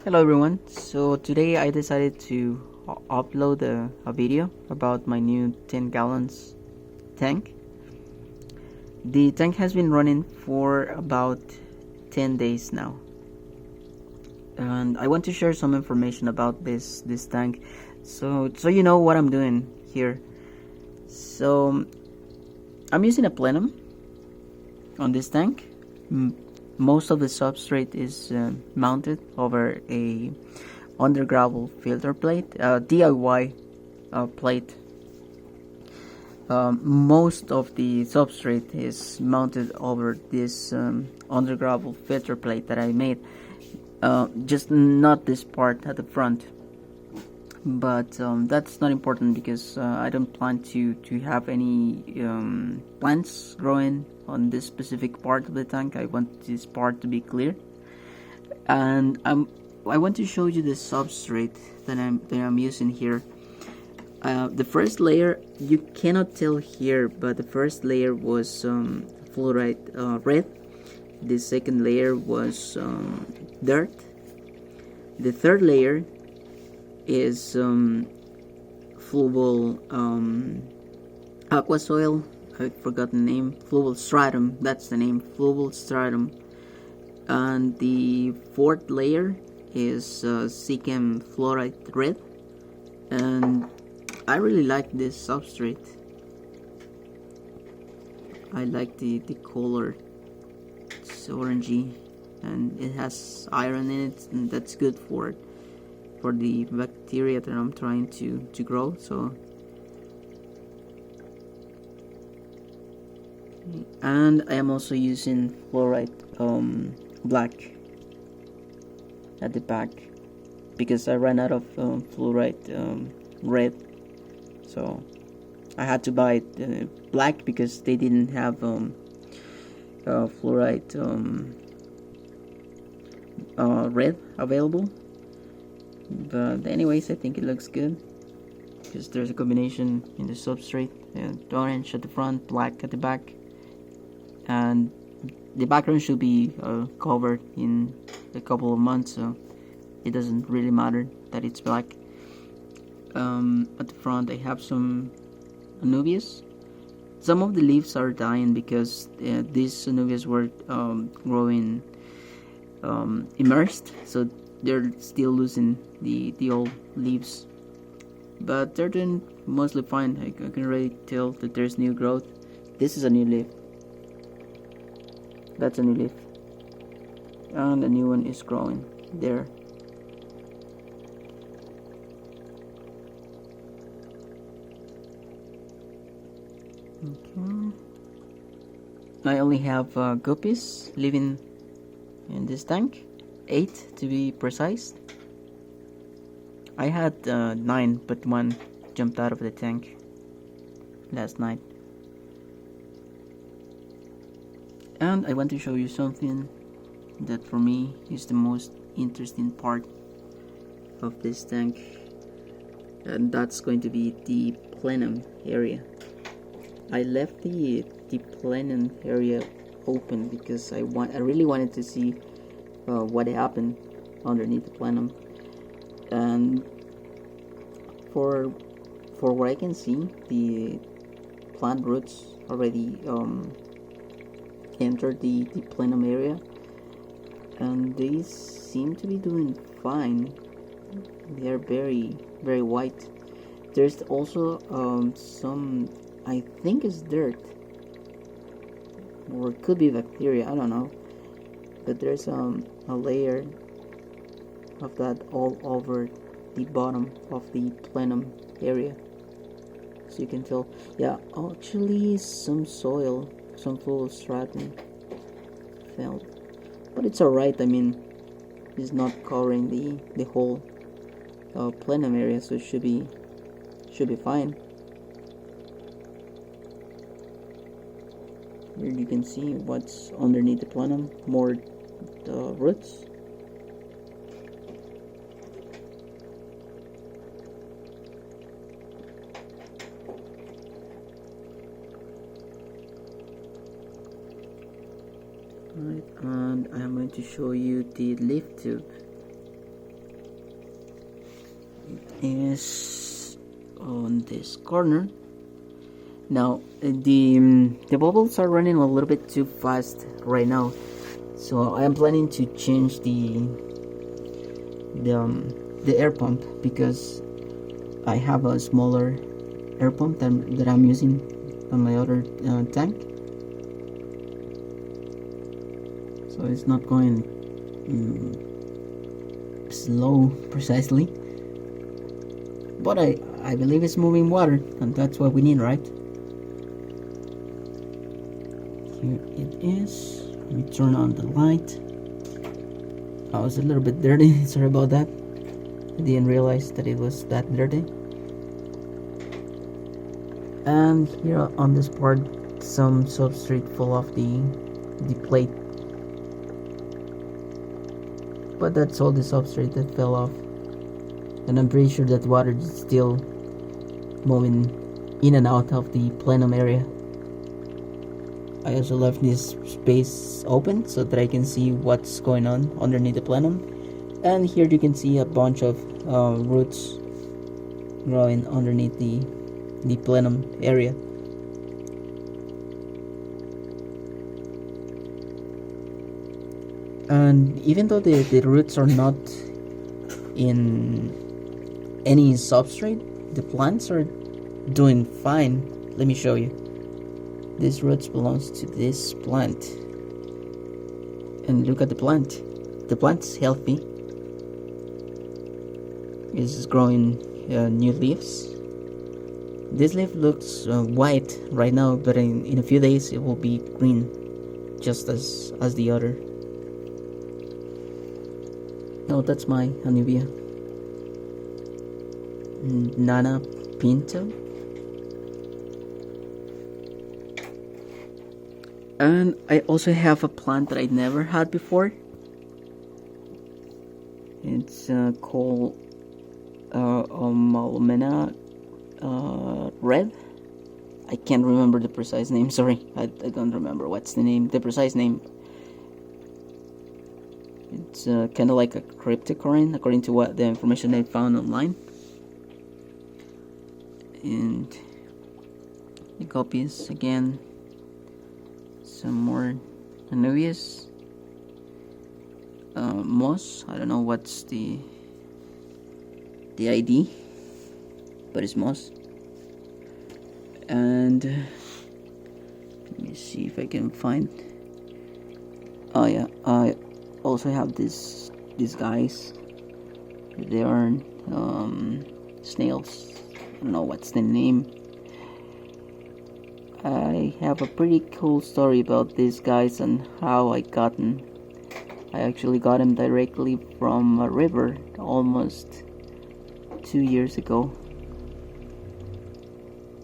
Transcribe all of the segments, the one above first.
Hello everyone, so today I decided to upload a video about my new 10 gallons tank. The tank has been running for about 10 days now, and I want to share some information about this tank so you know what I'm doing here. So I'm using a Plenum on this tank. Most of the substrate is mounted over a undergravel filter plate, DIY plate. Most of the substrate is mounted over this undergravel filter plate that I made, just not this part at the front. But that's not important because I don't plan to have any plants growing on this specific part of the tank. I want this part to be clear, and I want to show you the substrate that I'm using here. The first layer, you cannot tell here, but the first layer was fluorite red. The second layer was dirt. The third layer is fluval aqua soil. I forgot the name. Fluval stratum, that's the name, fluval stratum. And the fourth layer is Sechem fluorite red. And I really like this substrate. I like the color. It's orangey and it has iron in it, and that's good for the bacteria that I'm trying to grow. So, and I am also using fluorite black at the back because I ran out of fluorite red, so I had to buy black because they didn't have fluorite red available. But anyways, I think it looks good because there's a combination in the substrate, orange at the front, black at the back, and the background should be covered in a couple of months, so it doesn't really matter that it's black. At the front I have some Anubias. Some of the leaves are dying because these Anubias were growing immersed, so they're still losing the old leaves, but they're doing mostly fine. I can already tell that there's new growth. This is a new leaf, that's a new leaf, and a new one is growing there. Okay, I only have guppies living in this tank, 8 to be precise. I had 9, but one jumped out of the tank last night. And I want to show you something that for me is the most interesting part of this tank, and that's going to be the plenum area. I left the plenum area open because I really wanted to see what happened underneath the plenum, and for what I can see, the plant roots already entered the plenum area, and they seem to be doing fine. They are very white. There's also some, I think it's dirt, or it could be bacteria, I don't know, but there's a layer of that all over the bottom of the plenum area, so you can tell. Yeah, actually some soil, some fluval stratum fell, but it's alright. I mean, it's not covering the whole plenum area, so it should be fine. Here you can see what's underneath the plenum, more roots. Right, and I'm going to show you the leaf tube. is on this corner. Now the bubbles are running a little bit too fast right now, so I am planning to change the air pump, because I have a smaller air pump that I'm using on my other tank, so it's not going slow precisely, but I believe it's moving water, and that's what we need, right? Here it is. Let me turn on the light. Oh, it's a little bit dirty. Sorry about that. I didn't realize that it was that dirty. And here on this part, some substrate fell off the plate. But that's all the substrate that fell off. And I'm pretty sure that water is still moving in and out of the plenum area. I also left this space open so that I can see what's going on underneath the plenum. And here you can see a bunch of roots growing underneath the plenum area. And even though the roots are not in any substrate, the plants are doing fine. Let me show you. This roots belongs to this plant, and look at the plant. The plant's healthy. It's growing new leaves. This leaf looks white right now, but in a few days it will be green, just as the other. No, that's my Anubia. Nana Pinto. And I also have a plant that I never had before. It's called Malmena Red. I can't remember the precise name. Sorry, I don't remember what's the precise name. It's kind of like a cryptocurrency, according to what the information I found online. And the guppies again. Some more Anubias. Moss. I don't know what's the ID, but it's moss. And let me see if I can find. Oh yeah, I also have these guys. They are snails. I don't know what's the name. I have a pretty cool story about these guys and how I got them. I actually got them directly from a river almost 2 years ago.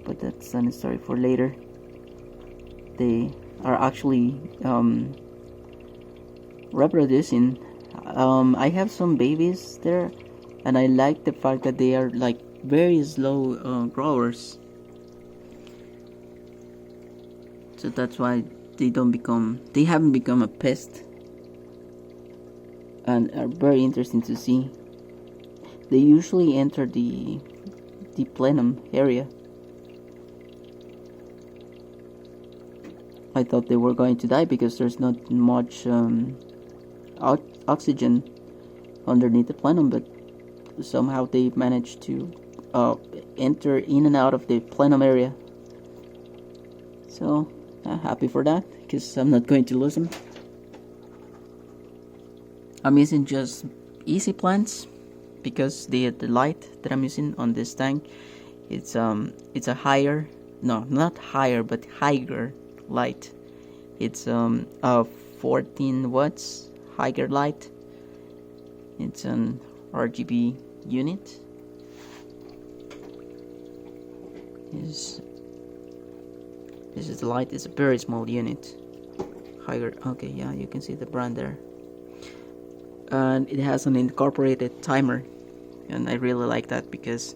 But that's a story for later. They are actually reproducing. I have some babies there, and I like the fact that they are like very slow growers. So that's why they haven't become a pest, and are very interesting to see. They usually enter the plenum area. I thought they were going to die because there's not much oxygen underneath the plenum, but somehow they managed to enter in and out of the plenum area. So I'm happy for that, because I'm not going to lose them. I'm using just easy plants because the light that I'm using on this tank, it's a higher, no, not higher, but higher light. It's a 14 watts higher light. It's an RGB unit. This is the light. It's a very small unit. Higher. Okay, yeah, you can see the brand there. And it has an incorporated timer, and I really like that because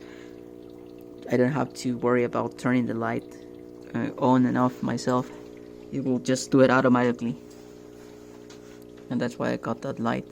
I don't have to worry about turning the light on and off myself. It will just do it automatically, and that's why I got that light.